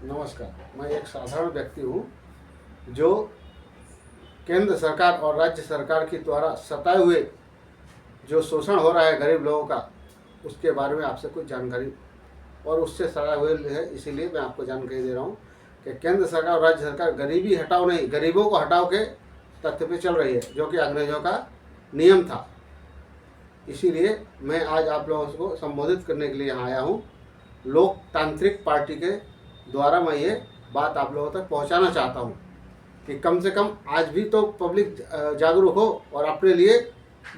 नमस्कार। मैं एक साधारण व्यक्ति हूँ जो केंद्र सरकार और राज्य सरकार के द्वारा सताए हुए जो शोषण हो रहा है गरीब लोगों का, उसके बारे में आपसे कुछ जानकारी और उससे सताए हुए है, इसीलिए मैं आपको जानकारी दे रहा हूँ कि केंद्र सरकार और राज्य सरकार गरीबी हटाओ नहीं, गरीबों को हटाओ के तथ्य पे चल रही है, जो कि अंग्रेजों का नियम था। इसीलिए मैं आज आप लोगों को संबोधित करने के लिए यहाँ आया हूँ। लोकतांत्रिक पार्टी के द्वारा मैं ये बात आप लोगों तक पहुँचाना चाहता हूँ कि कम से कम आज भी तो पब्लिक जागरूक हो और अपने लिए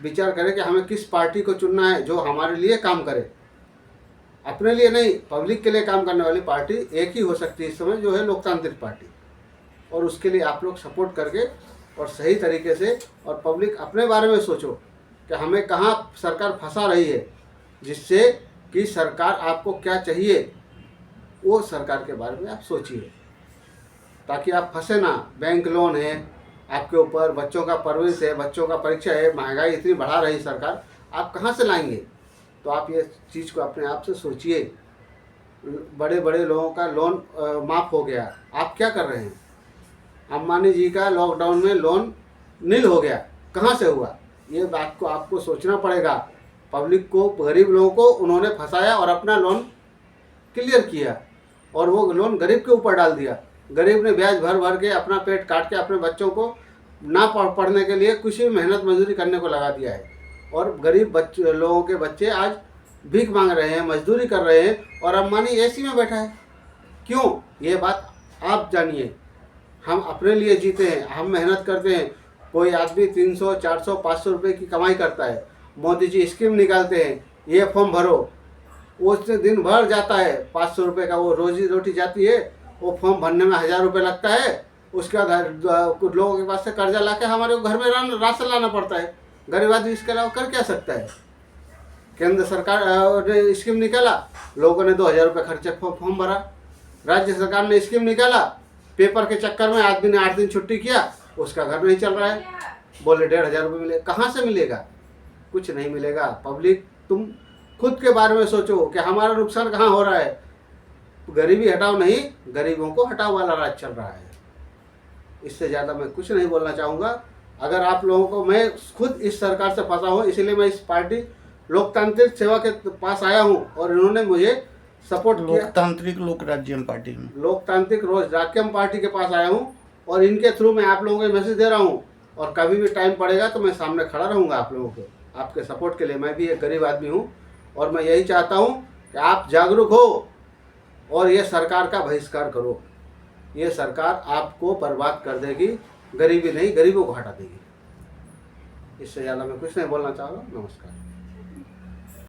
विचार करे कि हमें किस पार्टी को चुनना है जो हमारे लिए काम करे। अपने लिए नहीं, पब्लिक के लिए काम करने वाली पार्टी एक ही हो सकती है इस समय, जो है लोकतांत्रिक पार्टी। और उसके लिए आप लोग सपोर्ट करके और सही तरीके से, और पब्लिक अपने बारे में सोचो कि हमें कहाँ सरकार फंसा रही है, जिससे कि सरकार आपको क्या चाहिए वो सरकार के बारे में आप सोचिए, ताकि आप फंसे ना। बैंक लोन है आपके ऊपर, बच्चों का परवरिश है, बच्चों का परीक्षा है, महंगाई इतनी बढ़ा रही सरकार, आप कहाँ से लाएंगे? तो आप ये चीज़ को अपने आप से सोचिए। बड़े बड़े लोगों का लोन माफ़ हो गया, आप क्या कर रहे हैं? अंबानी जी का लॉकडाउन में लोन नील हो गया, कहाँ से हुआ? ये बात को आपको सोचना पड़ेगा। पब्लिक को, गरीब लोगों को उन्होंने फंसाया और अपना लोन क्लियर किया, और वो लोन गरीब के ऊपर डाल दिया। गरीब ने ब्याज भर भर के अपना पेट काट के अपने बच्चों को ना पढ़ने के लिए कुछ भी मेहनत मजदूरी करने को लगा दिया है। और गरीब बच्चे लोगों के बच्चे आज भीख मांग रहे हैं, मजदूरी कर रहे हैं, और अंबानी एसी में बैठा है। क्यों? ये बात आप जानिए। हम अपने लिए जीते हैं, हम मेहनत करते हैं। कोई आदमी 300, 400, 500 रुपये की कमाई करता है, मोदी जी स्कीम निकालते हैं, ये फॉर्म भरो, वो उससे दिन भर जाता है, 500 रुपये का वो रोजी रोटी जाती है। वो फॉर्म भरने में 1000 रुपये लगता है। उसके बाद कुछ लोगों के पास से कर्जा ला के हमारे घर में राशन लाना पड़ता है। गरीब आदमी इसके अलावा कर क्या सकता है? केंद्र सरकार ने स्कीम निकाला, लोगों ने 2000 रुपये खर्चे फॉर्म भरा। राज्य सरकार ने स्कीम निकाला, पेपर के चक्कर में आदमी ने 8 दिन छुट्टी किया, उसका घर नहीं चल रहा है, बोले 1500 रुपये मिले। कहाँ से मिलेगा? कुछ नहीं मिलेगा। पब्लिक, तुम खुद के बारे में सोचो कि हमारा नुकसान कहाँ हो रहा है। गरीबी हटाओ नहीं, गरीबों को हटाओ वाला राज चल रहा है। इससे ज़्यादा मैं कुछ नहीं बोलना चाहूँगा। अगर आप लोगों को, मैं खुद इस सरकार से फंसा हूँ, इसीलिए मैं इस पार्टी लोकतांत्रिक सेवा के पास आया हूँ, और इन्होंने मुझे सपोर्ट किया। लोकतांत्रिक लोक राज्यम पार्टी में, लोकतांत्रिक रोज राज्यम पार्टी के पास आया हूँ, और इनके थ्रू मैं आप लोगों को मैसेज दे रहा हूँ। और कभी भी टाइम पड़ेगा तो मैं सामने खड़ा रहूँगा आप लोगों को, आपके सपोर्ट के लिए। मैं भी एक गरीब आदमी हूँ, और मैं यही चाहता हूँ कि आप जागरूक हो और ये सरकार का बहिष्कार करो। ये सरकार आपको बर्बाद कर देगी, गरीबी नहीं, गरीबों को हटा देगी। इससे ज़्यादा मैं कुछ नहीं बोलना चाह रहा हूँ। नमस्कार।